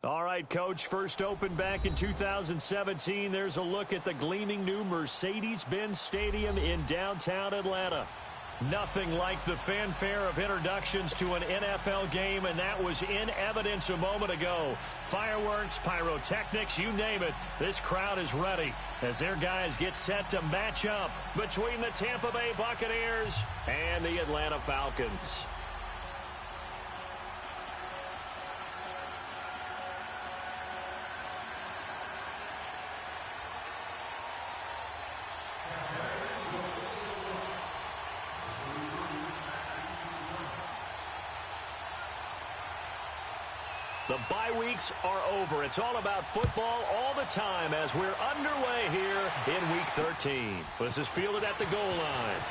All right, Coach, first opened back in 2017. There's a look at the gleaming new Mercedes-Benz Stadium in downtown Atlanta. Nothing like the fanfare of introductions to an NFL game, and that was in evidence a moment ago. Fireworks, pyrotechnics, you name it. This crowd is ready as their guys get set to match up between the Tampa Bay Buccaneers and the Atlanta Falcons. The bye weeks are over. It's all about football all the time as we're underway here in Week 13. This is fielded at the goal line.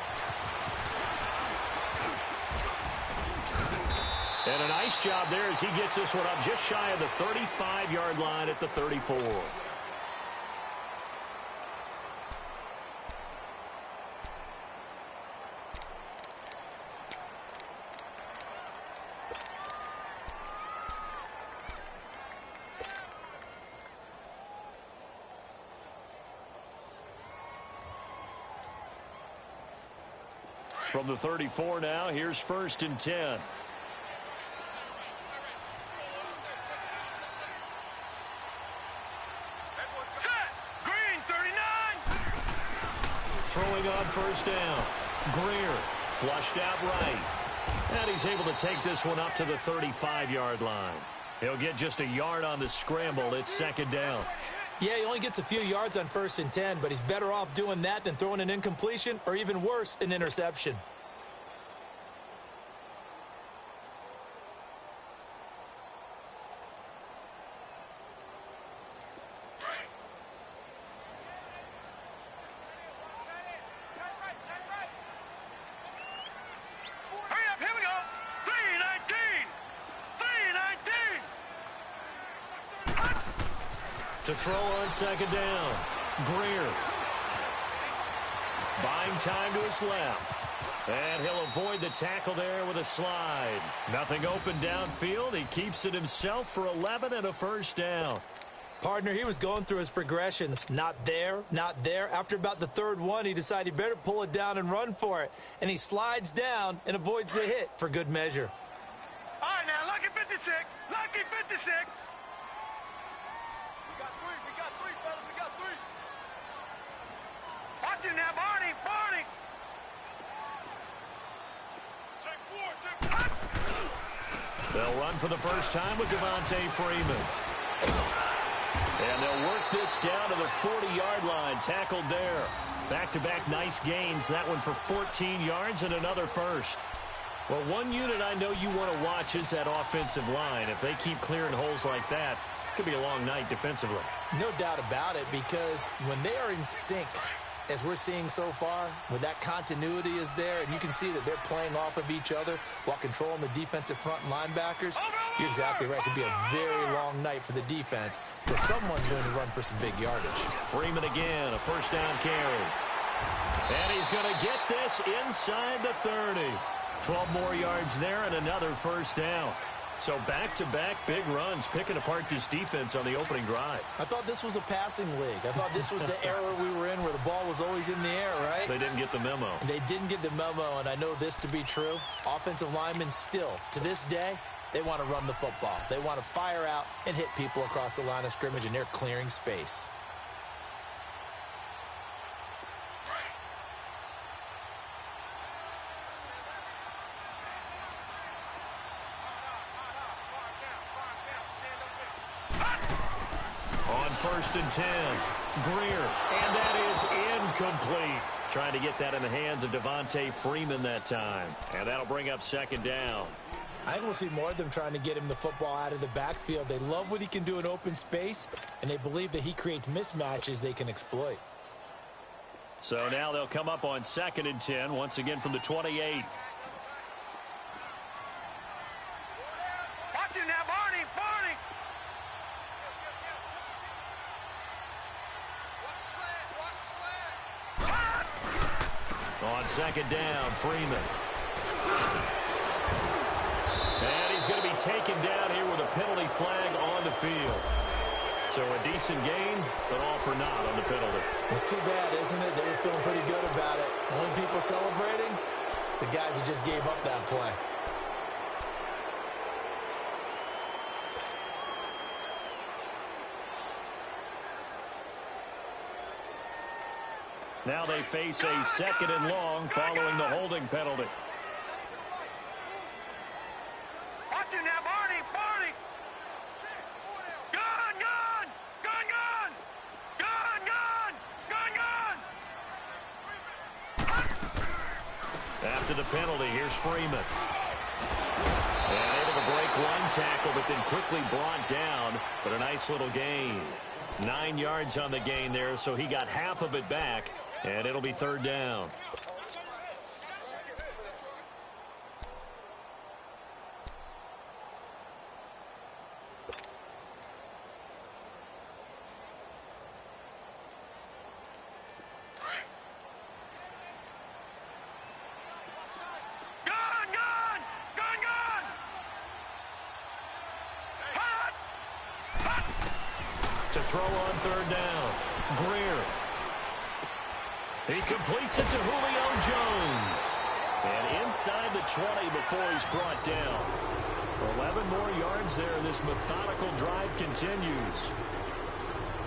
And a nice job there as he gets this one up just shy of the 35-yard line at the 34. From the 34 now, here's 1st and 10. Green, 39. Throwing on 1st down. Greer flushed out right. And he's able to take this one up to the 35-yard line. He'll get just a yard on the scramble. It's 2nd down. Yeah, he only gets a few yards on 1st and 10, but he's better off doing that than throwing an incompletion or even worse, an interception. Hurry up, here we go. 3-19. To throw on 2nd down. Greer. Buying time to his left. And he'll avoid the tackle there with a slide. Nothing open downfield. He keeps it himself for 11 and a 1st down. Partner, he was going through his progressions. Not there, not there. After about the 3rd one, he decided he better pull it down and run for it. And he slides down and avoids the hit for good measure. All right, now, lucky 56. Lucky 56. We got three, fellas. We got three. Watch him now, Barney. Barney. Check 4. They'll run for the first time with Devontae Freeman. And they'll work this down to the 40-yard line. Tackled there. Back-to-back nice gains. That one for 14 yards and another 1st. Well, one unit I know you want to watch is that offensive line. If they keep clearing holes like that, it could be a long night defensively. No doubt about it, because when they are in sync, as we're seeing so far, when that continuity is there, and you can see that they're playing off of each other while controlling the defensive front linebackers, you're exactly right. It could be a very long night for the defense, because someone's going to run for some big yardage. Freeman again, a 1st down carry. And he's going to get this inside the 30. 12 more yards there and another 1st down. So back-to-back big runs, picking apart this defense on the opening drive. I thought this was a passing league. I thought this was the era we were in where the ball was always in the air, right? They didn't get the memo. And they didn't get the memo, and I know this to be true. Offensive linemen still, to this day, they want to run the football. They want to fire out and hit people across the line of scrimmage, and they're clearing space. On 1st and 10, Greer, and that is incomplete. Trying to get that in the hands of Devontae Freeman that time. And that'll bring up 2nd down. I think we'll see more of them trying to get him the football out of the backfield. They love what he can do in open space, and they believe that he creates mismatches they can exploit. So now they'll come up on 2nd and 10, once again from the 28. Watch him now, Barney. Barney. On 2nd down, Freeman. And he's going to be taken down here with a penalty flag on the field. So a decent gain, but all for naught on the penalty. It's too bad, isn't it? They were feeling pretty good about it. Only people celebrating, the guys who just gave up that play. Now they face a second and long following the holding penalty. Watch him now, Barney! Barney! Gun! Gun! Gun! Gun! Gun! Gun! Gun! After the penalty, here's Freeman. And able to break one tackle, but then quickly brought down. But a nice little gain. 9 yards on the gain there, so he got half of it back. And it'll be third down. To throw on third down. Greer. He completes it to Julio Jones. And inside the 20 before he's brought down. 11 more yards there. This methodical drive continues.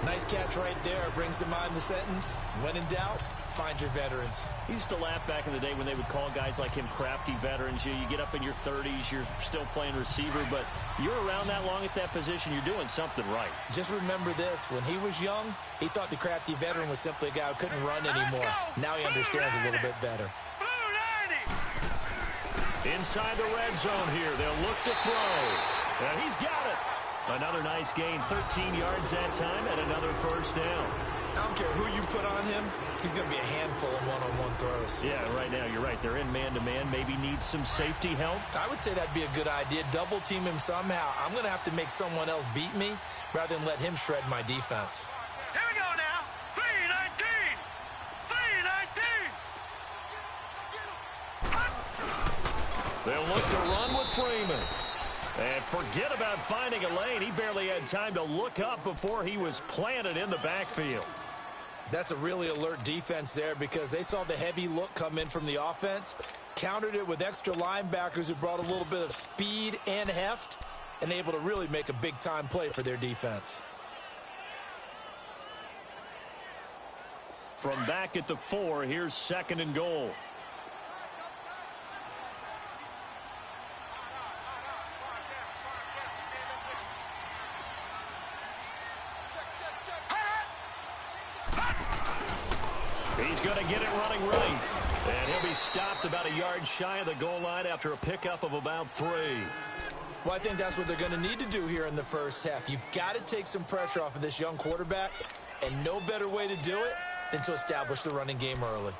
Nice catch right there. Brings to mind the sentence, when in doubt, find your veterans. I used to laugh back in the day when they would call guys like him crafty veterans. You get up in your 30s, you're still playing receiver, but you're around that long at that position, you're doing something right. Just remember this. When he was young, he thought the crafty veteran was simply a guy who couldn't run anymore. Now he understands a little bit better. Inside the red zone here, they'll look to throw. And he's got it. Another nice gain, 13 yards that time, and another first down. I don't care who you put on him, he's going to be a handful in one-on-one throws. Yeah, right now, you're right. They're in man-to-man. Maybe needs some safety help. I would say that'd be a good idea. Double team him somehow. I'm going to have to make someone else beat me rather than let him shred my defense. Here we go now. 3-19. 3-19. They'll look to run with Freeman. And forget about finding a lane. He barely had time to look up before he was planted in the backfield. That's a really alert defense there because they saw the heavy look come in from the offense, countered it with extra linebackers who brought a little bit of speed and heft, and able to really make a big-time play for their defense. From back at the 4, here's second and goal. He's going to get it running right. And he'll be stopped about a yard shy of the goal line after a pickup of about 3. Well, I think that's what they're going to need to do here in the first half. You've got to take some pressure off of this young quarterback, and no better way to do it than to establish the running game early.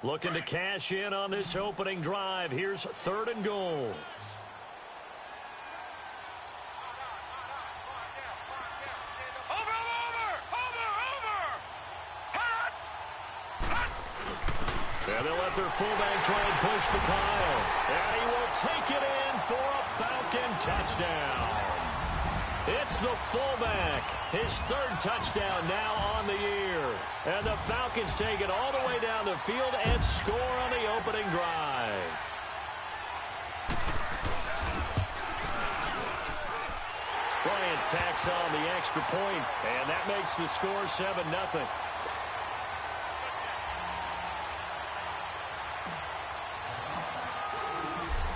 Looking to cash in on this opening drive. Here's third and goal. And they'll let their fullback try and push the pile. And he will take it in for a Falcon touchdown. It's the fullback. His third touchdown now on the year. And the Falcons take it all the way down the field and score on the opening drive. Bryant tacks on the extra point, and that makes the score 7-0.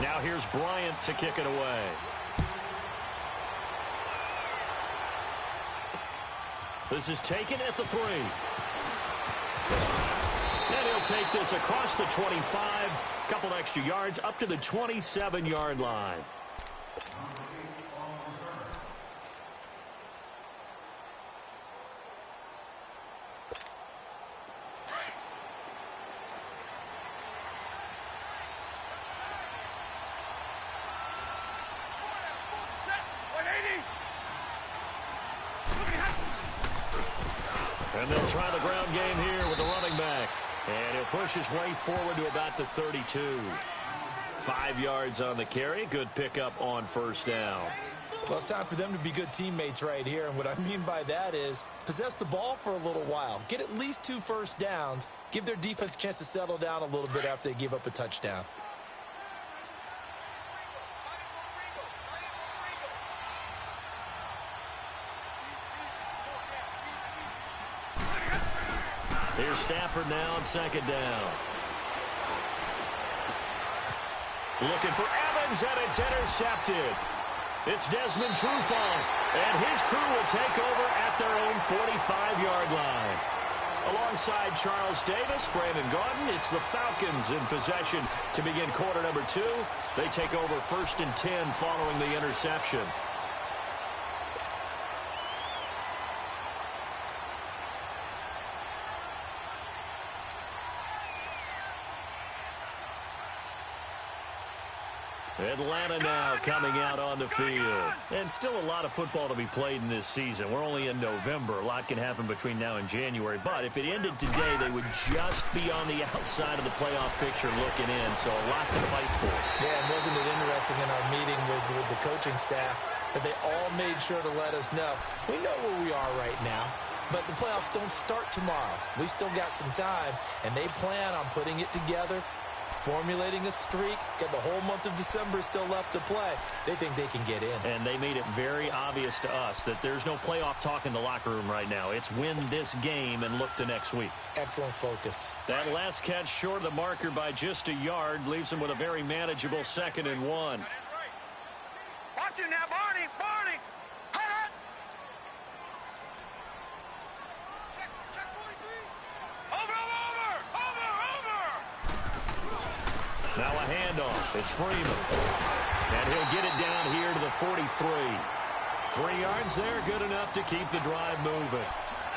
Now here's Bryant to kick it away. This is taken at the 3. And he'll take this across the 25. Couple extra yards up to the 27-yard line. And they'll try the ground game here with the running back. And he'll push his way forward to about the 32. 5 yards on the carry. Good pickup on first down. Well, it's time for them to be good teammates right here. And what I mean by that is possess the ball for a little while. Get at least 2 first downs. Give their defense a chance to settle down a little bit after they give up a touchdown. Here's Stafford now on second down. Looking for Evans, and it's intercepted. It's Desmond Trufant, and his crew will take over at their own 45-yard line. Alongside Charles Davis, Brandon Gaudin, it's the Falcons in possession to begin quarter number 2. They take over 1st and 10 following the interception. Atlanta now coming out on the field. And still a lot of football to be played in this season. We're only in November. A lot can happen between now and January. But if it ended today, they would just be on the outside of the playoff picture looking in. So a lot to fight for. Yeah, and wasn't it interesting in our meeting with the coaching staff that they all made sure to let us know, we know where we are right now, but the playoffs don't start tomorrow. We still got some time, and they plan on putting it together, formulating a streak, got the whole month of December still left to play. They think they can get in. And they made it very obvious to us that there's no playoff talk in the locker room right now. It's win this game and look to next week. Excellent focus. That last catch short of the marker by just a yard leaves them with a very manageable 2nd and 1. Watch it now, Barney. Barney. Hot. Check 43. Over. Now a handoff. It's Freeman. And he'll get it down here to the 43. 3 yards there, good enough to keep the drive moving.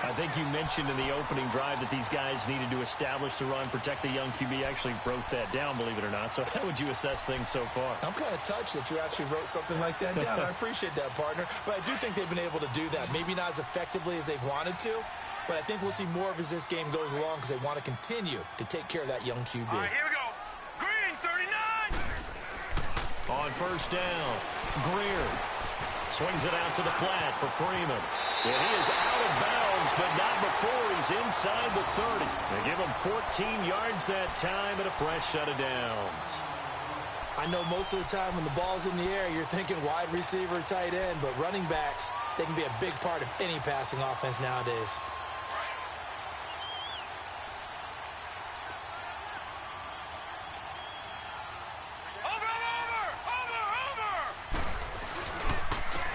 I think you mentioned in the opening drive that these guys needed to establish the run, protect the young QB. Actually wrote that down, believe it or not. So how would you assess things so far? I'm kind of touched that you actually wrote something like that down. I appreciate that, partner. But I do think they've been able to do that. Maybe not as effectively as they've wanted to, but I think we'll see more of as this game goes along because they want to continue to take care of that young QB. All right, here we go. Green, 39. On first down, Greer swings it out to the flat for Freeman. And he is out of bounds, but not before he's inside the 30. They give him 14 yards that time and a fresh set of downs. I know most of the time when the ball's in the air, you're thinking wide receiver, tight end, but running backs, they can be a big part of any passing offense nowadays.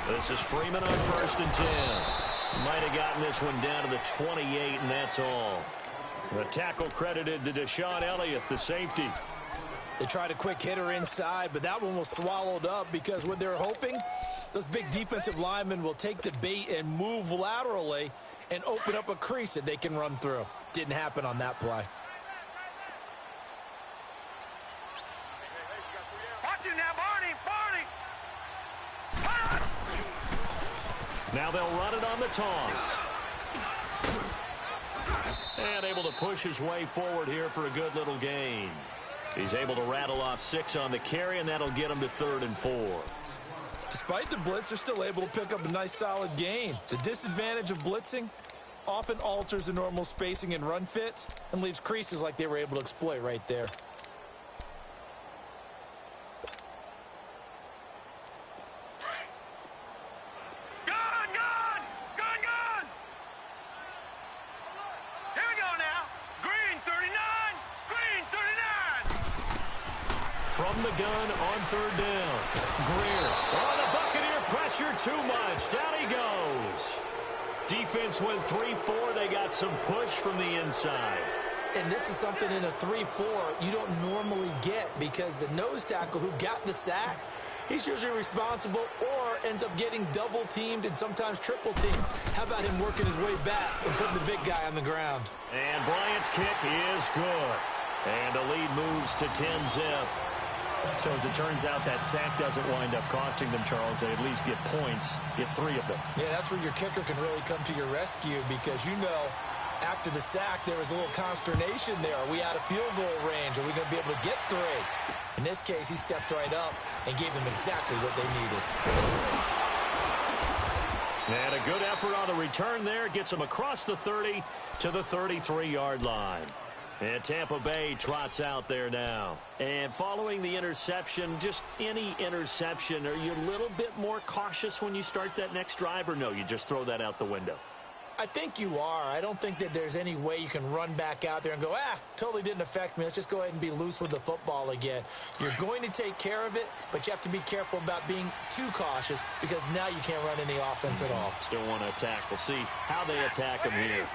This is Freeman on 1st and 10. Might have gotten this one down to the 28, and that's all. The tackle credited to Deshaun Elliott, the safety. They tried a quick hitter inside, but that one was swallowed up because what they're hoping, those big defensive linemen will take the bait and move laterally and open up a crease that they can run through. Didn't happen on that play. Watch it now, Barney. Barney. Hot. Now they'll run it on the toss. And able to push his way forward here for a good little gain. He's able to rattle off 6 on the carry, and that'll get him to 3rd and 4. Despite the blitz, they're still able to pick up a nice solid gain. The disadvantage of blitzing often alters the normal spacing and run fits and leaves creases like they were able to exploit right there. From the gun on 3rd down. Greer. Oh, the Buccaneer pressure too much. Down he goes. Defense went 3-4. They got some push from the inside. And this is something in a 3-4 you don't normally get because the nose tackle who got the sack, he's usually responsible or ends up getting double teamed and sometimes triple teamed. How about him working his way back and putting the big guy on the ground? And Bryant's kick is good. And the lead moves to 10-zip. So as it turns out, that sack doesn't wind up costing them, Charles. They at least get points, get 3 of them. Yeah, that's where your kicker can really come to your rescue because you know After the sack, there was a little consternation there. Are we out of field goal range? Are we going to be able to get 3? In this case, he stepped right up and gave them exactly what they needed. And a good effort on the return there. Gets them across the 30 to the 33-yard line. And Tampa Bay trots out there now. And following the interception, just any interception, are you a little bit more cautious when you start that next drive, or no, you just throw that out the window? I think you are. I don't think that there's any way you can run back out there and go, totally didn't affect me. Let's just go ahead and be loose with the football again. You're going to take care of it, but you have to be careful about being too cautious because now you can't run any offense at all. Still want to attack. We'll see how they attack him here.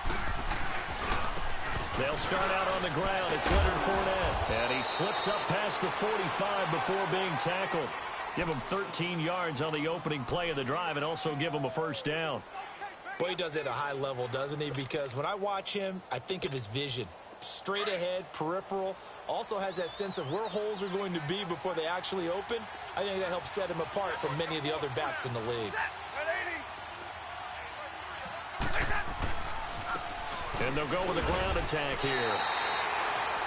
They'll start out on the ground. It's Leonard Fournette. And he slips up past the 45 before being tackled. Give him 13 yards on the opening play of the drive and also give him a first down. Boy, he does it at a high level, doesn't he? Because when I watch him, I think of his vision. Straight ahead, peripheral. Also has that sense of where holes are going to be before they actually open. I think that helps set him apart from many of the other backs in the league. And they'll go with a ground attack here.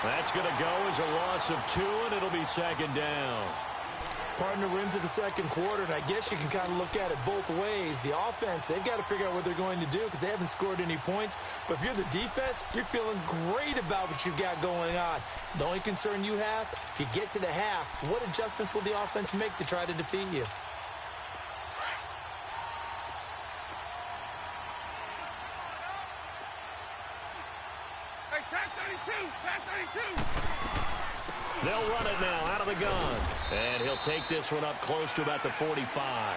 That's going to go as a loss of 2, and it'll be second down. Partner, we're into the second quarter, and I guess you can kind of look at it both ways. The offense, they've got to figure out what they're going to do because they haven't scored any points. But if you're the defense, you're feeling great about what you've got going on. The only concern you have, if you get to the half, what adjustments will the offense make to try to defeat you? Hey, tag 32! Tag 32! They'll run it now out of the gun. And he'll take this one up close to about the 45.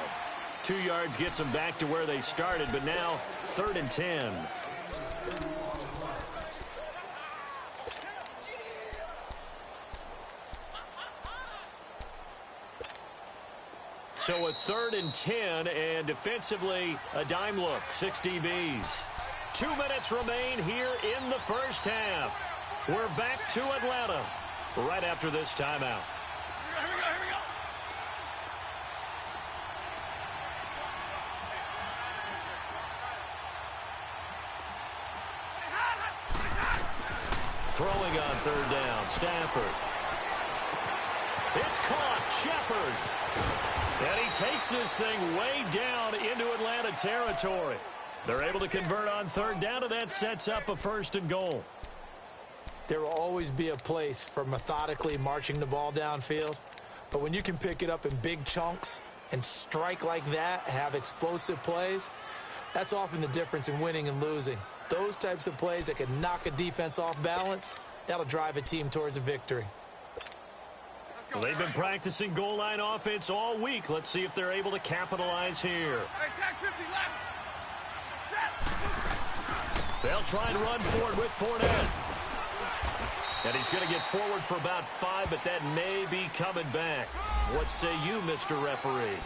2 yards gets them back to where they started, but now 3rd and 10. So a 3rd and 10, and defensively a dime look, 6 DBs. 2 minutes remain here in the first half. We're back to Atlanta right after this timeout. Here we go. Throwing on 3rd down, Stafford. It's caught, Shepard. And he takes this thing way down into Atlanta territory. They're able to convert on 3rd down, and that sets up a 1st and goal. There will always be a place for methodically marching the ball downfield. But when you can pick it up in big chunks and strike like that, have explosive plays, that's often the difference in winning and losing. Those types of plays that can knock a defense off balance, that'll drive a team towards a victory. Well, they've been practicing goal line offense all week. Let's see if they're able to capitalize here. Hey, tag 50 left. Set. They'll try and run forward with Fournette. And he's going to get forward for about 5, but that may be coming back. What say you, Mr. Referee?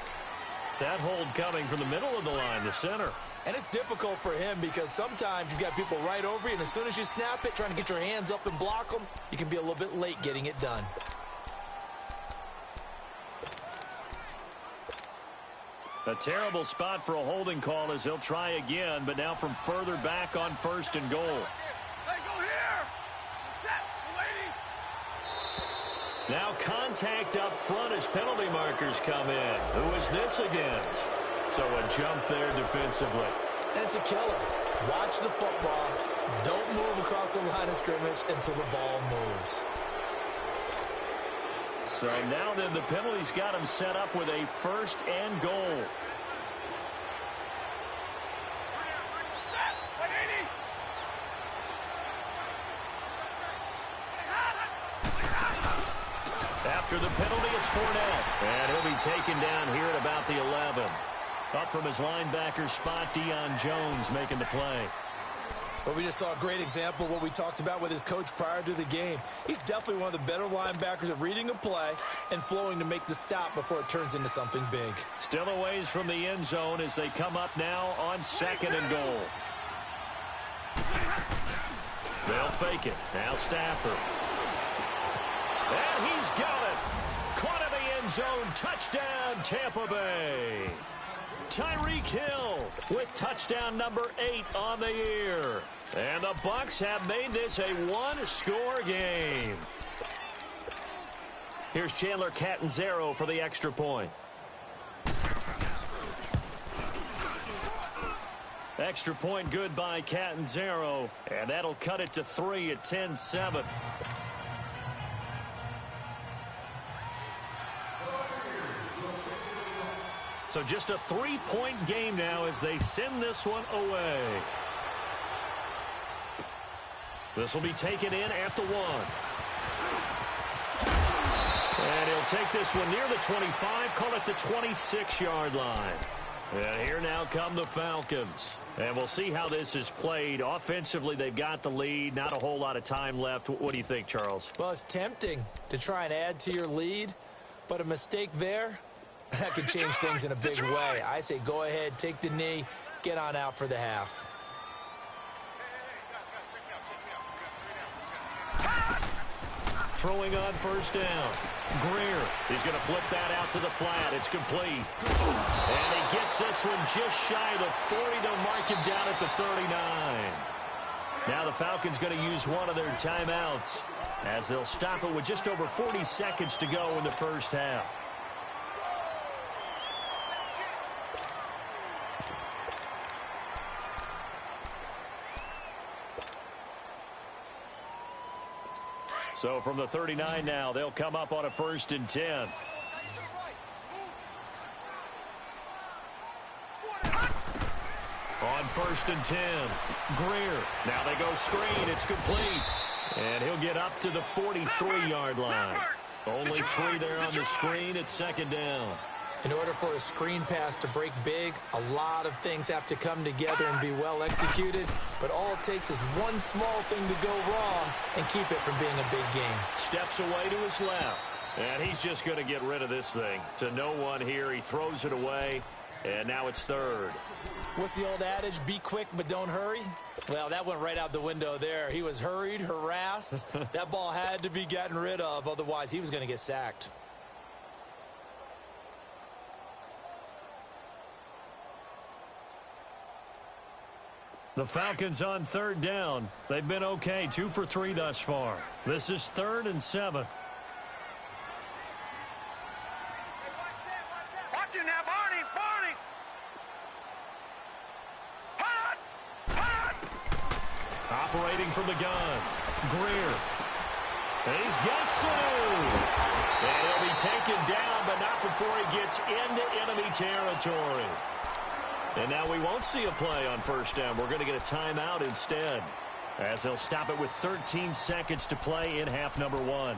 That hold coming from the middle of the line, the center. And it's difficult for him because sometimes you've got people right over you, and as soon as you snap it, trying to get your hands up and block them, you can be a little bit late getting it done. A terrible spot for a holding call as they'll try again, but now from further back on 1st and goal. Hey, go here. Set. Waiting. Now contact up front as penalty markers come in. Who is this against? So a jump there defensively. And it's a killer. Watch the football. Don't move across the line of scrimmage until the ball moves. So now then the penalty's got him set up with a 1st and goal. After the penalty, it's Fournette. And he'll be taken down here at about the 11. Up from his linebacker spot, Deion Jones making the play. Well, we just saw a great example of what we talked about with his coach prior to the game. He's definitely one of the better linebackers at reading a play and flowing to make the stop before it turns into something big. Still a ways from the end zone as they come up now on 2nd and goal. They'll fake it. Now Stafford. And he's got it. Caught in the end zone. Touchdown, Tampa Bay. Tyreek Hill with touchdown number 8 on the year. And the Bucs have made this a one-score game. Here's Chandler Catanzaro for the extra point. Extra point good by Catanzaro, and that'll cut it to 3 at 10-7. So just a 3-point game now as they send this one away. This will be taken in at the 1. And he'll take this one near the 25, call it the 26-yard line. And here now come the Falcons. And we'll see how this is played. Offensively, they've got the lead. Not a whole lot of time left. What do you think, Charles? Well, it's tempting to try and add to your lead, but a mistake there, that could change things in a big way. I say go ahead, take the knee, get on out for the half. Throwing on first down. Greer, he's going to flip that out to the flat. It's complete. And he gets this one just shy of the 40. They'll mark him down at the 39. Now the Falcons going to use one of their timeouts as they'll stop it with just over 40 seconds to go in the first half. So from the 39 now, they'll come up on a 1st and 10. On 1st and 10, Greer. Now they go screen. It's complete. And he'll get up to the 43-yard line. Only 3 there on the screen. It's 2nd down. In order for a screen pass to break big, a lot of things have to come together and be well executed. But all it takes is one small thing to go wrong and keep it from being a big game. Steps away to his left. And he's just going to get rid of this thing. To no one here. He throws it away. And now it's 3rd. What's the old adage? Be quick, but don't hurry. Well, that went right out the window there. He was hurried, harassed. That ball had to be gotten rid of. Otherwise, he was going to get sacked. The Falcons on 3rd down. They've been okay, 2 for 3 thus far. This is 3rd and 7. Watch you now, Barney, Barney. Hot, hot. Operating from the gun. Greer. He's got Sanu. And he'll be taken down, but not before he gets into enemy territory. And now we won't see a play on 1st down. We're going to get a timeout instead, as they'll stop it with 13 seconds to play in half number 1.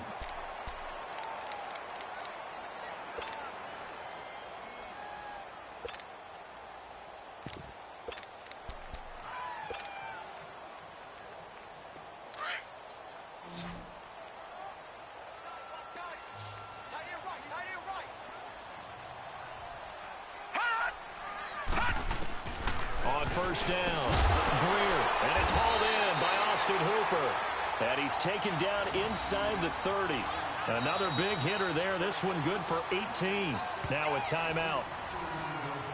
First down, Greer, and it's hauled in by Austin Hooper. And he's taken down inside the 30. Another big hitter there. This one good for 18. Now a timeout.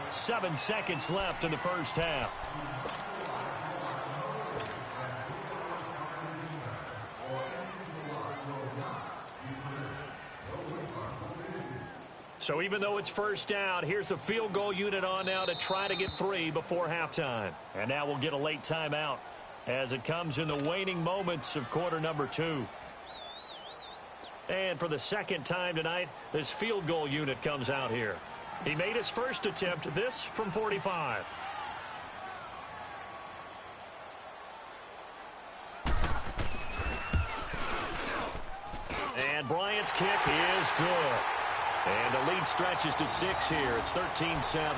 7 seconds left in the first half. So even though it's 1st down, here's the field goal unit on now to try to get 3 before halftime. And now we'll get a late timeout as it comes in the waning moments of quarter number 2. And for the 2nd time tonight, this field goal unit comes out here. He made his first attempt, this from 45. And Bryant's kick is good. And the lead stretches to 6 here. It's 13-7.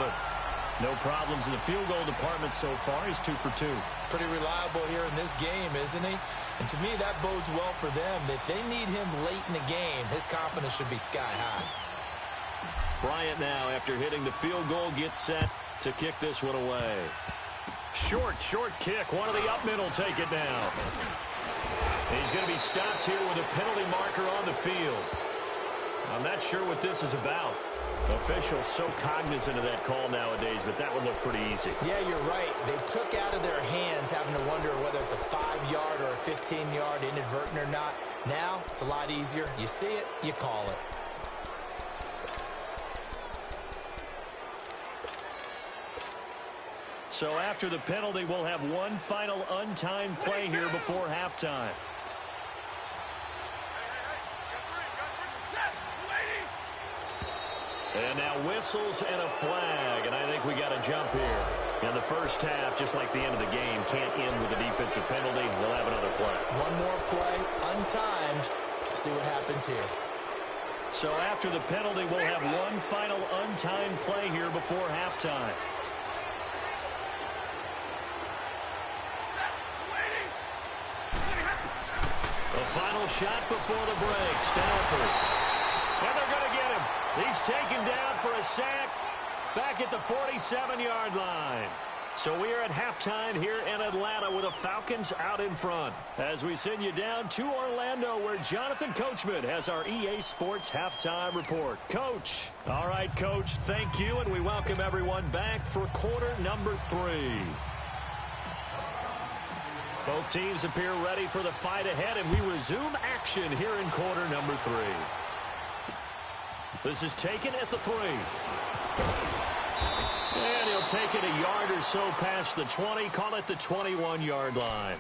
No problems in the field goal department so far. He's 2 for 2. Pretty reliable here in this game, isn't he? And to me, that bodes well for them. If they need him late in the game, his confidence should be sky high. Bryant now, after hitting the field goal, gets set to kick this one away. Short kick. One of the up middle take it down. He's going to be stopped here with a penalty marker on the field. I'm not sure what this is about. Officials so cognizant of that call nowadays, but that would look pretty easy. Yeah, you're right. They took out of their hands having to wonder whether it's a 5-yard or a 15-yard inadvertent or not. Now, it's a lot easier. You see it, you call it. So after the penalty, we'll have one final untimed play here before halftime. And now whistles and a flag, and I think we got a jump here. In the first half, just like the end of the game, can't end with a defensive penalty. We'll have another play. One more play, untimed. See what happens here. So after the penalty, we'll have one final untimed play here before halftime. The final shot before the break, Stafford. And they're going to get him. He's taken down for a sack back at the 47-yard line. So we are at halftime here in Atlanta with the Falcons out in front. As we send you down to Orlando where Jonathan Coachman has our EA Sports halftime report. Coach. All right, Coach, thank you, and we welcome everyone back for quarter number 3. Both teams appear ready for the fight ahead, and we resume action here in quarter number 3. This is taken at the 3. And he'll take it a yard or so past the 20, call it the 21-yard line.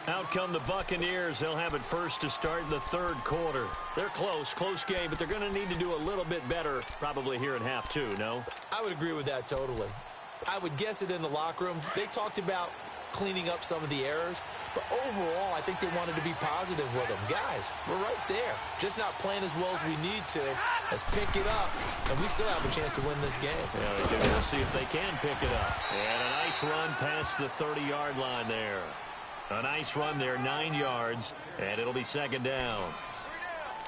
Out come the Buccaneers. They'll have it first to start in the third quarter. They're close game, but they're going to need to do a little bit better probably here in half 2, no? I would agree with that totally. I would guess it in the locker room. They talked about cleaning up some of the errors, but overall I think they wanted to be positive with them. Guys, we're right there, just not playing as well as we need to. Let's pick it up, and we still have a chance to win this game. Yeah, we'll see if they can pick it up. And a nice run past the 30-yard line there. A nice run there, 9 yards, and it'll be second down.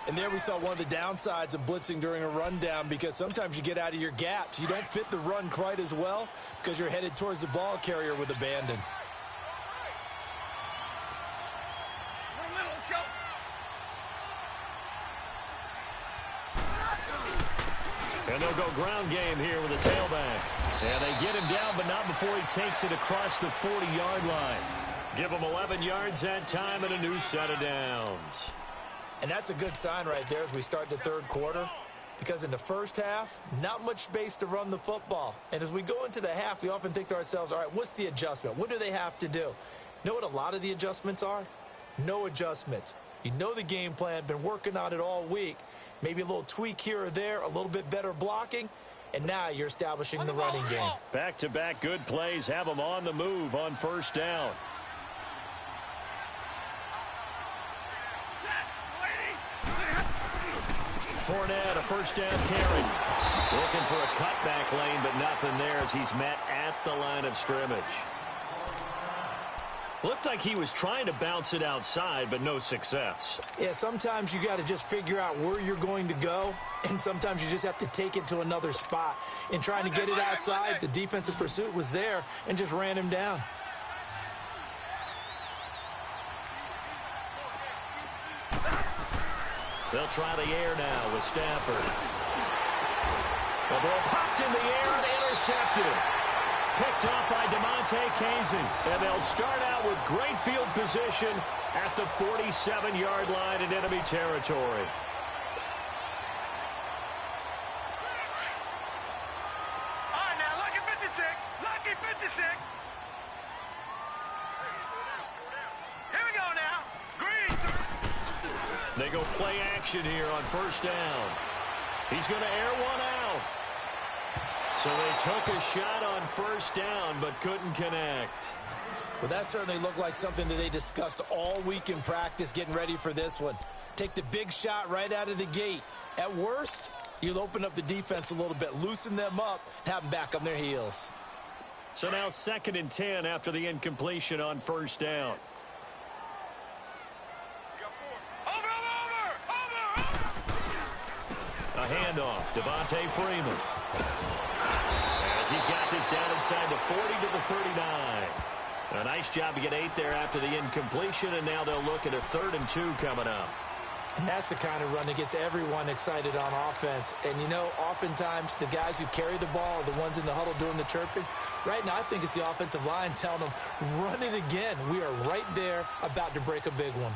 And there we saw one of the downsides of blitzing during a rundown, because sometimes you get out of your gaps. You don't fit the run quite as well because you're headed towards the ball carrier with abandon. And they'll go ground game here with a tailback. And they get him down, but not before he takes it across the 40-yard line. Give him 11 yards that time and a new set of downs. And that's a good sign right there as we start the third quarter, because in the first half, not much space to run the football. And as we go into the half, we often think to ourselves, all right, what's the adjustment? What do they have to do? You know what a lot of the adjustments are? No adjustments. You know the game plan, been working on it all week. Maybe a little tweak here or there, a little bit better blocking, and now you're establishing the running game. Back-to-back good plays have them on the move on first down. Fournette, a first down carry. Looking for a cutback lane, but nothing there as he's met at the line of scrimmage. Looked like he was trying to bounce it outside, but no success. Yeah, sometimes you got to just figure out where you're going to go, and sometimes you just have to take it to another spot. In trying to get it outside, the defensive pursuit was there and just ran him down. They'll try the air now with Stafford. The ball popped in the air and intercepted. Picked off by DeMonte Casey. And they'll start out with great field position at the 47-yard line in enemy territory. All right, now, lucky 56. Lucky 56. Here we go now. Green. They go play action here on first down. He's going to air one out. So they took a shot on first down but couldn't connect. Well, that certainly looked like something that they discussed all week in practice getting ready for this one. Take the big shot right out of the gate. At worst, you'll open up the defense a little bit, loosen them up, have them back on their heels. So now 2nd and 10 after the incompletion on first down. A handoff, Devontae Freeman. As he's got this down inside the 40 to the 39. A nice job to get 8 there after the incompletion, and now they'll look at a 3rd and 2 coming up. And that's the kind of run that gets everyone excited on offense. And, you know, oftentimes the guys who carry the ball are the ones in the huddle doing the chirping. Right now, I think it's the offensive line telling them, run it again. We are right there about to break a big one.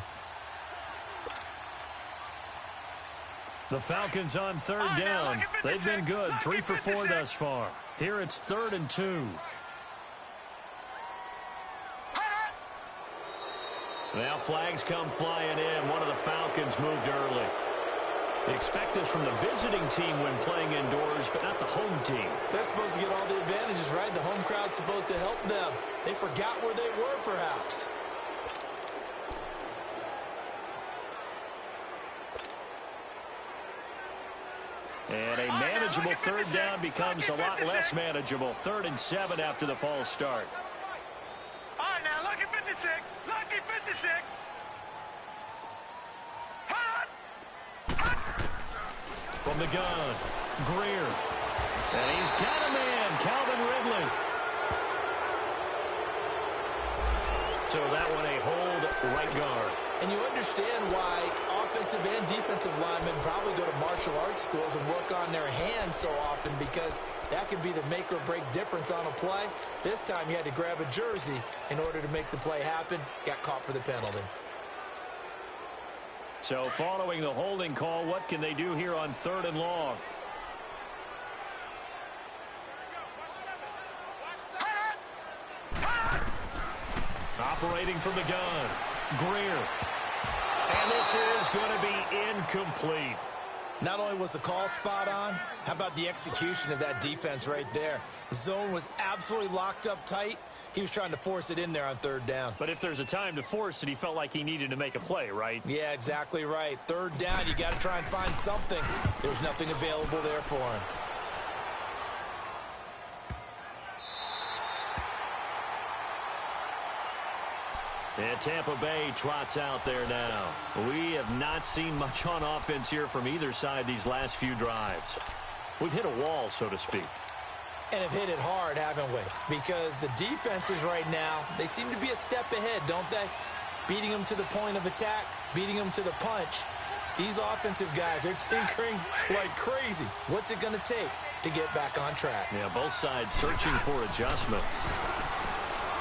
The Falcons on third down. They've been good, 3 for 4 thus far. Here it's 3rd and 2. Now flags come flying in. One of the Falcons moved early. They expect this from the visiting team when playing indoors, but not the home team. They're supposed to get all the advantages, right? The home crowd's supposed to help them. They forgot where they were, perhaps. And a manageable third down becomes a lot less manageable. 3rd and 7 after the false start. All right, now, lucky 56. Lucky 56. From the gun, Greer. And he's got a man, Calvin Ridley. So that one a hold right guard. And you understand why offensive and defensive linemen probably go to martial arts schools and work on their hands so often, because that can be the make or break difference on a play. This time he had to grab a jersey in order to make the play happen. Got caught for the penalty. So following the holding call, what can they do here on 3rd and long? Operating from the gun, Greer. And this is going to be incomplete. Not only was the call spot on, how about the execution of that defense right there? The zone was absolutely locked up tight. He was trying to force it in there on 3rd down. But if there's a time to force it, he felt like he needed to make a play, right? Yeah, exactly right. 3rd down, you got to try and find something. There's nothing available there for him. And Tampa Bay trots out there now. We have not seen much on offense here from either side these last few drives. We've hit a wall, so to speak. And have hit it hard, haven't we? Because the defenses right now, they seem to be a step ahead, don't they? Beating them to the point of attack, beating them to the punch. These offensive guys, they're tinkering like crazy. What's it going to take to get back on track? Yeah, both sides searching for adjustments.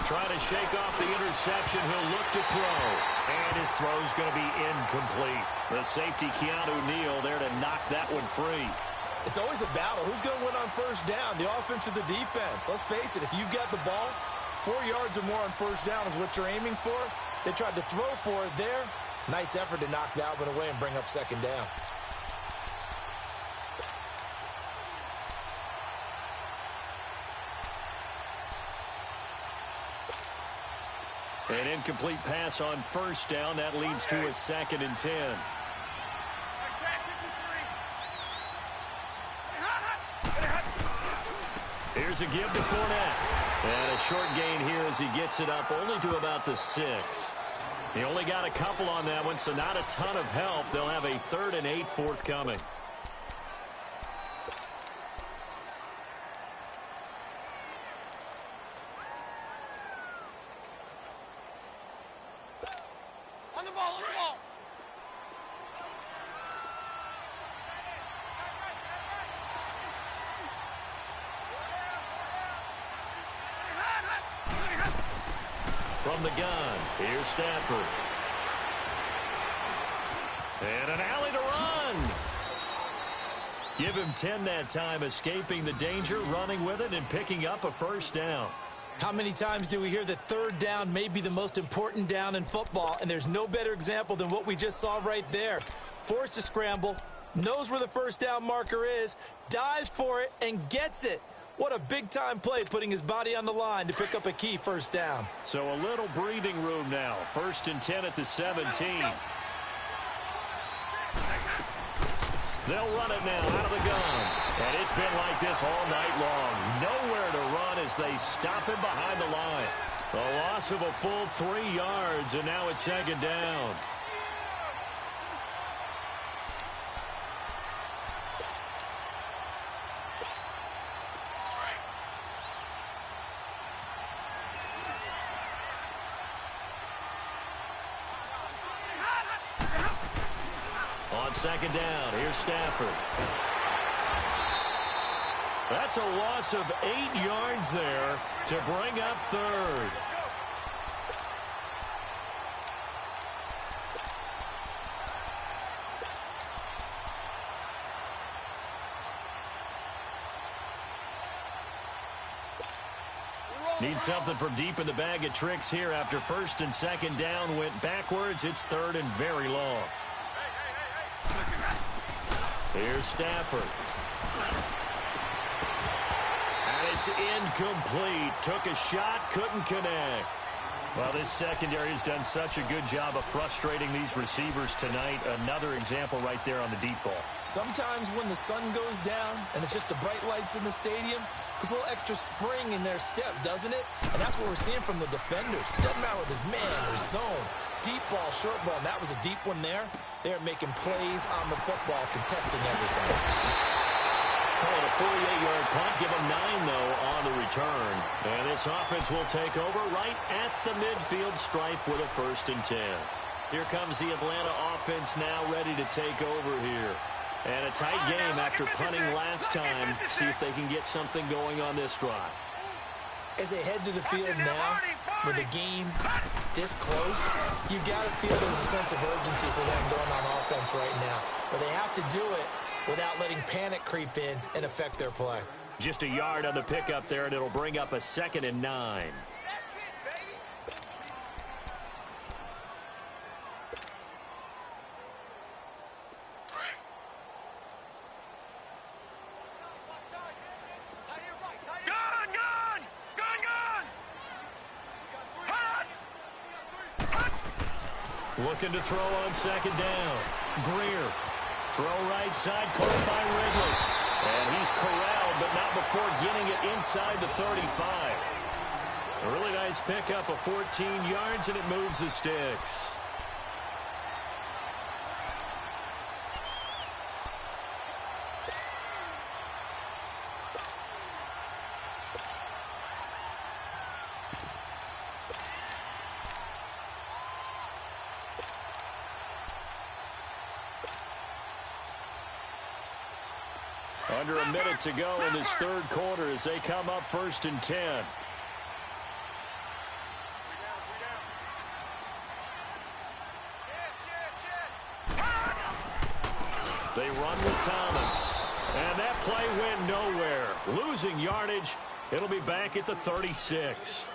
Trying to shake off the interception. He'll look to throw. And his throw's going to be incomplete. The safety, Keanu Neal, there to knock that one free. It's always a battle. Who's going to win on 1st down, the offense or the defense? Let's face it, if you've got the ball, 4 yards or more on 1st down is what you're aiming for. They tried to throw for it there. Nice effort to knock that one away and bring up 2nd down. An incomplete pass on 1st down. That leads to a 2nd and 10. Here's a give to Fournette. And a short gain here as he gets it up only to about the 6. He only got a couple on that one, so not a ton of help. They'll have a 3rd and 8 forthcoming. On the ball, on the ball. From the gun, here's Stafford. And an alley to run. Give him 10 that time, escaping the danger, running with it, and picking up a 1st down. How many times do we hear that 3rd down may be the most important down in football, and there's no better example than what we just saw right there. Forced to scramble, knows where the 1st down marker is, dives for it, and gets it. What a big-time play, putting his body on the line to pick up a key 1st down. So a little breathing room now. 1st and 10 at the 17. They'll run it now out of the gun. And it's been like this all night long. Nowhere to run as they stop him behind the line. A loss of a full 3 yards, and now it's 2nd down. second down. Here's Stafford. That's a loss of 8 yards there to bring up third. Need something from deep in the bag of tricks here after first and second down went backwards. It's third and very long. Here's Stafford. And it's incomplete. Took a shot, couldn't connect. Well, this secondary has done such a good job of frustrating these receivers tonight. Another example right there on the deep ball. Sometimes when the sun goes down and it's just the bright lights in the stadium, there's a little extra spring in their step, doesn't it? And that's what we're seeing from the defenders. Doesn't matter whether it's man or zone. Deep ball, short ball, and that was a deep one there. They're making plays on the football, contesting everything. Call it a 48-yard punt. Give them 9, though, on the return. And this offense will take over right at the midfield stripe with a 1st and 10. Here comes the Atlanta offense now ready to take over here. And a tight game after punting last time. See if they can get something going on this drive. As they head to the field now, with the game this close, you got to feel there's a sense of urgency for them going on offense right now. But they have to do it without letting panic creep in and affect their play. Just a yard on the pickup there, and it'll bring up a 2nd and 9. Looking to throw on 2nd down. Greer. Throw right side, caught by Ridley. And he's corralled, but not before getting it inside the 35. A really nice pickup of 14 yards, and it moves the sticks. Under a minute to go in this third quarter as they come up 1st and 10. They run with Thomas. And that play went nowhere. Losing yardage. It'll be back at the 36.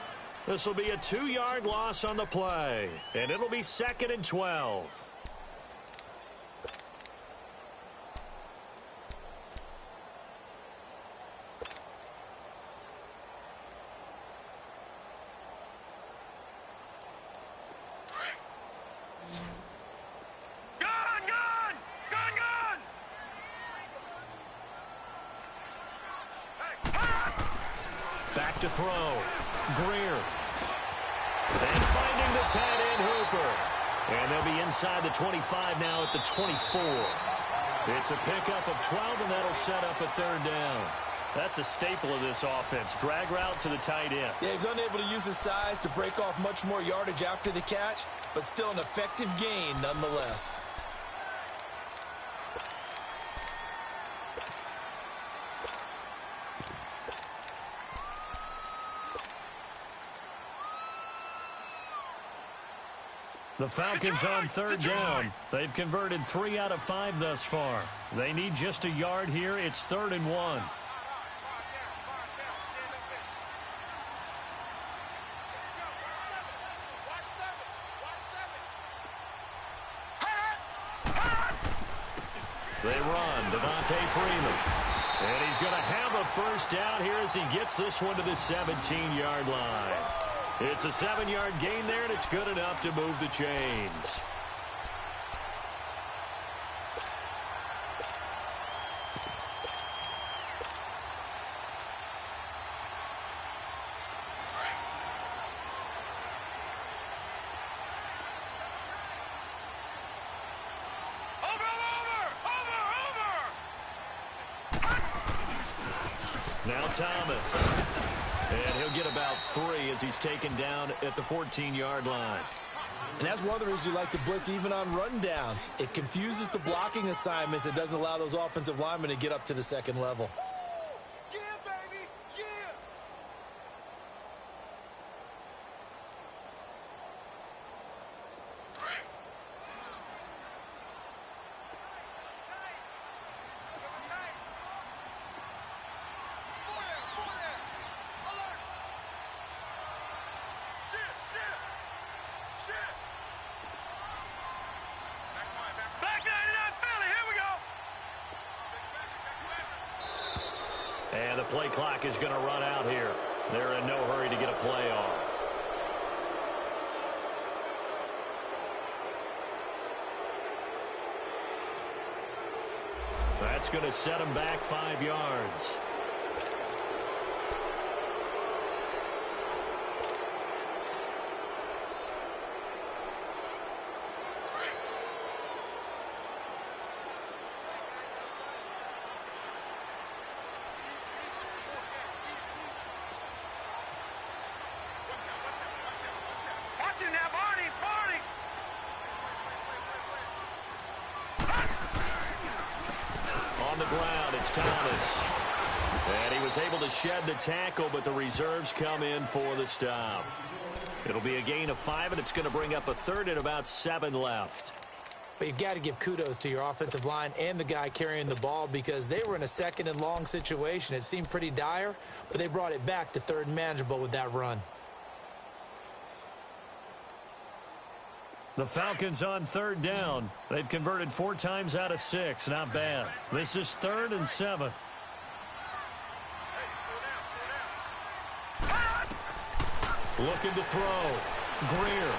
This will be a 2-yard loss on the play. And it'll be 2nd and 12. To throw. Greer. And finding the tight end Hooper. And they'll be inside the 25 now at the 24. It's a pickup of 12, and that'll set up a 3rd down. That's a staple of this offense. Drag route to the tight end. Yeah, he's unable to use his size to break off much more yardage after the catch, but still an effective gain nonetheless. The Falcons on 3rd down. They've converted 3 out of 5 thus far. They need just a yard here. It's 3rd and 1. They run. Devontae Freeman. And he's going to have a 1st down here as he gets this one to the 17-yard line. It's a 7-yard gain there, and it's good enough to move the chains. Now Thomas. And he'll get about 3 as he's taken down at the 14-yard line. And that's one of the reasons you like to blitz even on rundowns. It confuses the blocking assignments. It doesn't allow those offensive linemen to get up to the second level. Yeah, baby. Yeah. And the play clock is going to run out here. They're in no hurry to get a play off. That's going to set them back 5 yards. On the ground, it's Thomas. And he was able to shed the tackle, but the reserves come in for the stop. It'll be a gain of 5, and it's going to bring up a third and about 7 left. But you've got to give kudos to your offensive line and the guy carrying the ball because they were in a second and long situation. It seemed pretty dire, but they brought it back to third and manageable with that run. The Falcons on third down. They've converted 4 times out of 6. Not bad. This is 3rd and 7. Looking to throw. Greer.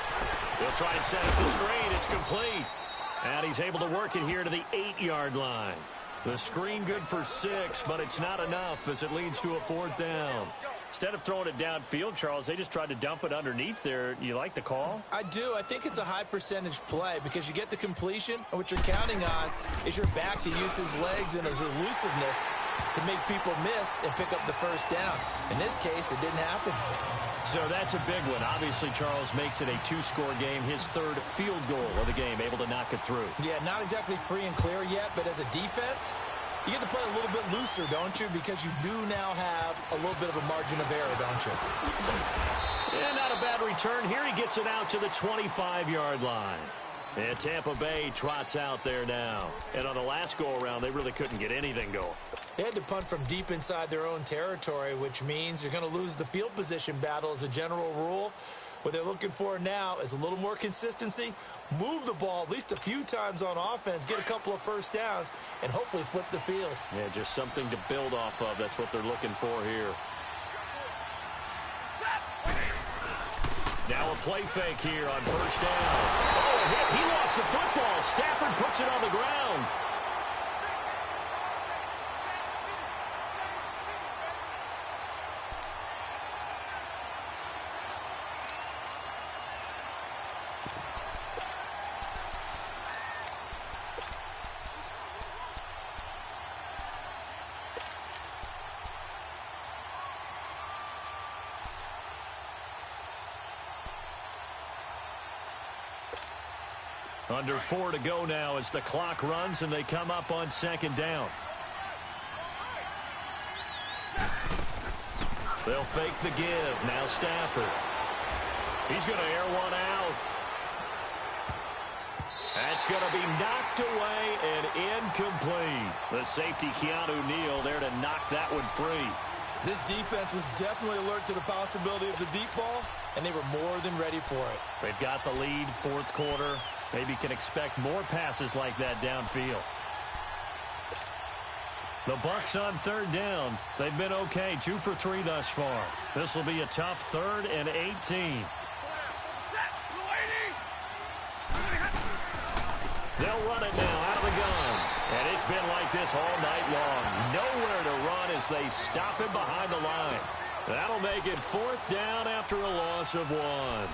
He'll try and set up the screen. It's complete. And he's able to work it here to the 8-yard line. The screen good for 6, but it's not enough as it leads to a 4th down. Instead of throwing it downfield, Charles, they just tried to dump it underneath there. You like the call? I do. I think it's a high percentage play because you get the completion, and what you're counting on is your back to use his legs and his elusiveness to make people miss and pick up the first down. In this case, it didn't happen. So that's a big one. Obviously, Charles makes it a 2-score game, his 3rd field goal of the game, able to knock it through. Yeah, not exactly free and clear yet, but as a defense, you get to play a little bit looser, don't you? Because you do now have a little bit of a margin of error, don't you? And not a bad return. Here he gets it out to the 25-yard line. And Tampa Bay trots out there now. And on the last go-around, they really couldn't get anything going. They had to punt from deep inside their own territory, which means you're going to lose the field position battle as a general rule. What they're looking for now is a little more consistency, move the ball at least a few times on offense, get a couple of first downs, and hopefully flip the field. Yeah, just something to build off of. That's what they're looking for here. Now a play fake here on first down. Oh, a hit. He lost the football. Stafford puts it on the ground. Under 4 to go now as the clock runs and they come up on 2nd down. They'll fake the give. Now Stafford. He's going to air one out. That's going to be knocked away and incomplete. The safety, Keanu Neal, there to knock that one free. This defense was definitely alert to the possibility of the deep ball, and they were more than ready for it. They've got the lead, 4th quarter. Maybe can expect more passes like that downfield. The Bucs on 3rd down. They've been okay, 2 for 3 thus far. This will be a tough 3rd and 18. They'll run it now out of the gun. And it's been like this all night long. Nowhere to run as they stop him behind the line. That'll make it 4th down after a loss of 1.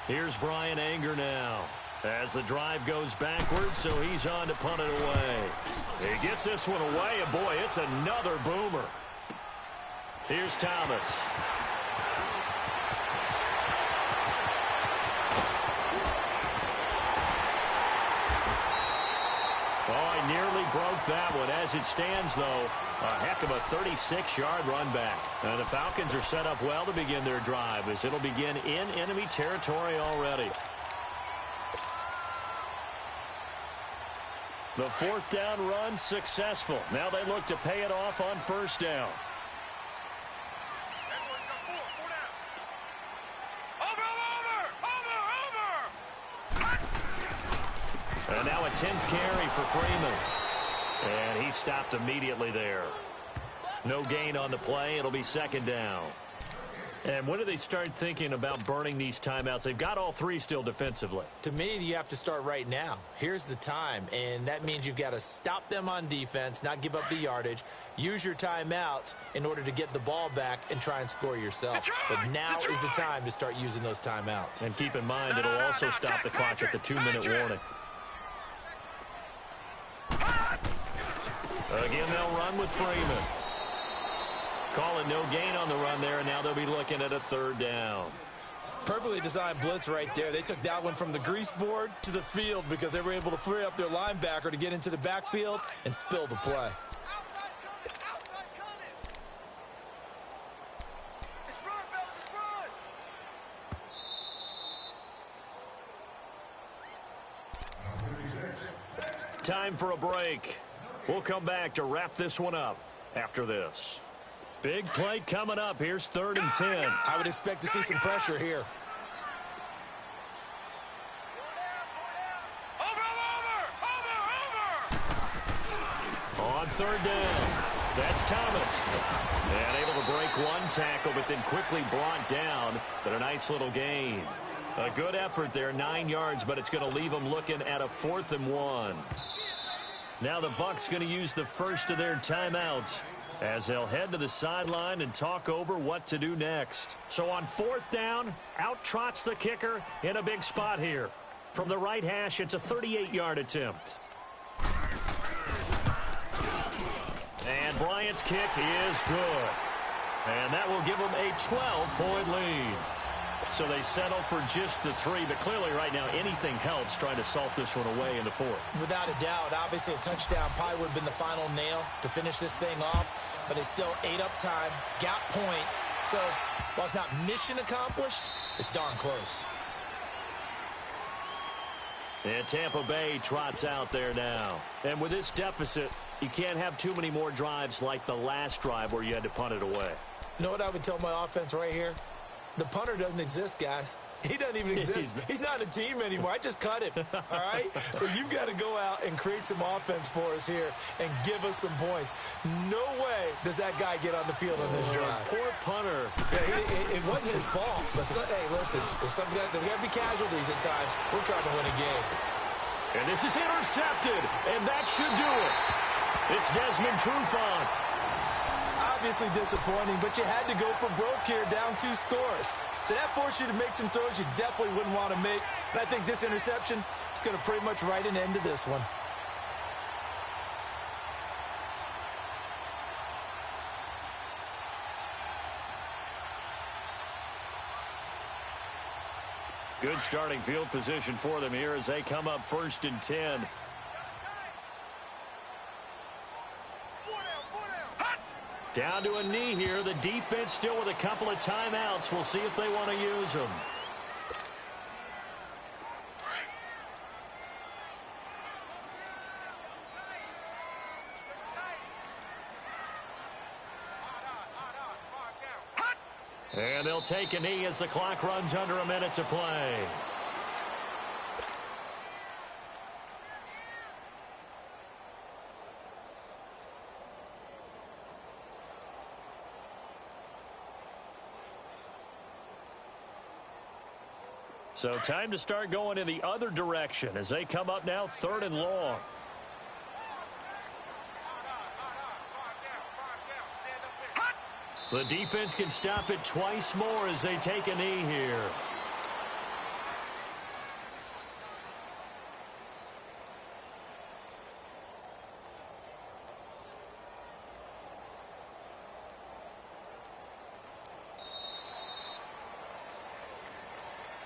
Here's Brian Anger now. As the drive goes backwards, so he's on to punt it away. He gets this one away, and boy, it's another boomer. Here's Thomas. Oh, he nearly broke that one. As it stands, though, a heck of a 36-yard run back. And the Falcons are set up well to begin their drive, as it'll begin in enemy territory already. The fourth down run successful. Now they look to pay it off on first down. And now a 10th carry for Freeman. And he stopped immediately there. No gain on the play. It'll be second down. And when do they start thinking about burning these timeouts? They've got all three still defensively. To me, you have to start right now. Here's the time, and that means you've got to stop them on defense, not give up the yardage, use your timeouts in order to get the ball back and try and score yourself. But now is the time to start using those timeouts. And keep in mind, it'll also stop the clock at the 2-minute warning. Again, they'll run with Freeman. Call it no gain on the run there, and now they'll be looking at a third down. Perfectly designed blitz right there. They took that one from the grease board to the field because they were able to free up their linebacker to get into the backfield and spill the play. Time for a break. We'll come back to wrap this one up after this. Big play coming up. Here's 3rd and 10. I would expect to see some pressure here. On 3rd down, that's Thomas. And able to break one tackle, but then quickly brought down. But a nice little gain. A good effort there, 9 yards, but it's going to leave them looking at a 4th and 1. Now the Bucs going to use the first of their timeouts, as they'll head to the sideline and talk over what to do next. So on 4th down, out trots the kicker in a big spot here. From the right hash, it's a 38-yard attempt. And Bryant's kick is good. And that will give them a 12-point lead. So they settle for just the 3, but clearly right now anything helps trying to salt this one away in the 4th. Without a doubt, obviously a touchdown probably would have been the final nail to finish this thing off, but it's still ate up time, got points. So while it's not mission accomplished, it's darn close. And Tampa Bay trots out there now. And with this deficit, you can't have too many more drives like the last drive where you had to punt it away. You know what I would tell my offense right here? The punter doesn't exist, guys. He doesn't even exist. He's not a team anymore. I just cut him, all right? So you've got to go out and create some offense for us here and give us some points. No way does that guy get on the field on this drive. Poor punter. Yeah, it wasn't his fault. But hey, listen, there's we got to be casualties at times. We're trying to win a game. And this is intercepted, and that should do it. It's Desmond Trufant. Obviously disappointing, but you had to go for broke here, down 2 scores. So that forced you to make some throws you definitely wouldn't want to make. And I think this interception is going to pretty much write an end to this one. Good starting field position for them here as they come up 1st and 10. Down to a knee here. The defense still with a couple of timeouts. We'll see if they want to use them. And they'll take a knee as the clock runs under a minute to play. So time to start going in the other direction as they come up now 3rd and long. The defense can stop it twice more as they take a knee here.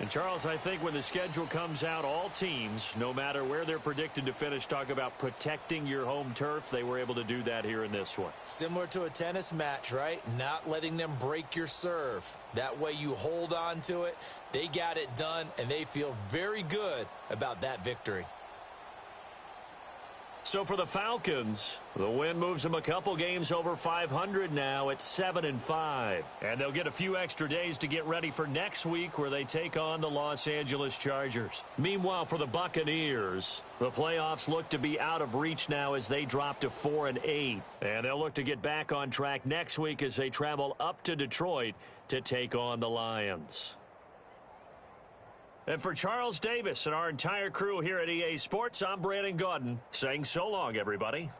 And, Charles, I think when the schedule comes out, all teams, no matter where they're predicted to finish, talk about protecting your home turf. They were able to do that here in this one. Similar to a tennis match, right? Not letting them break your serve. That way you hold on to it. They got it done, and they feel very good about that victory. So for the Falcons, the win moves them a couple games over 500 now at 7-5. And they'll get a few extra days to get ready for next week where they take on the Los Angeles Chargers. Meanwhile, for the Buccaneers, the playoffs look to be out of reach now as they drop to 4-8. And they'll look to get back on track next week as they travel up to Detroit to take on the Lions. And for Charles Davis and our entire crew here at EA Sports, I'm Brandon Gaudin saying so long, everybody.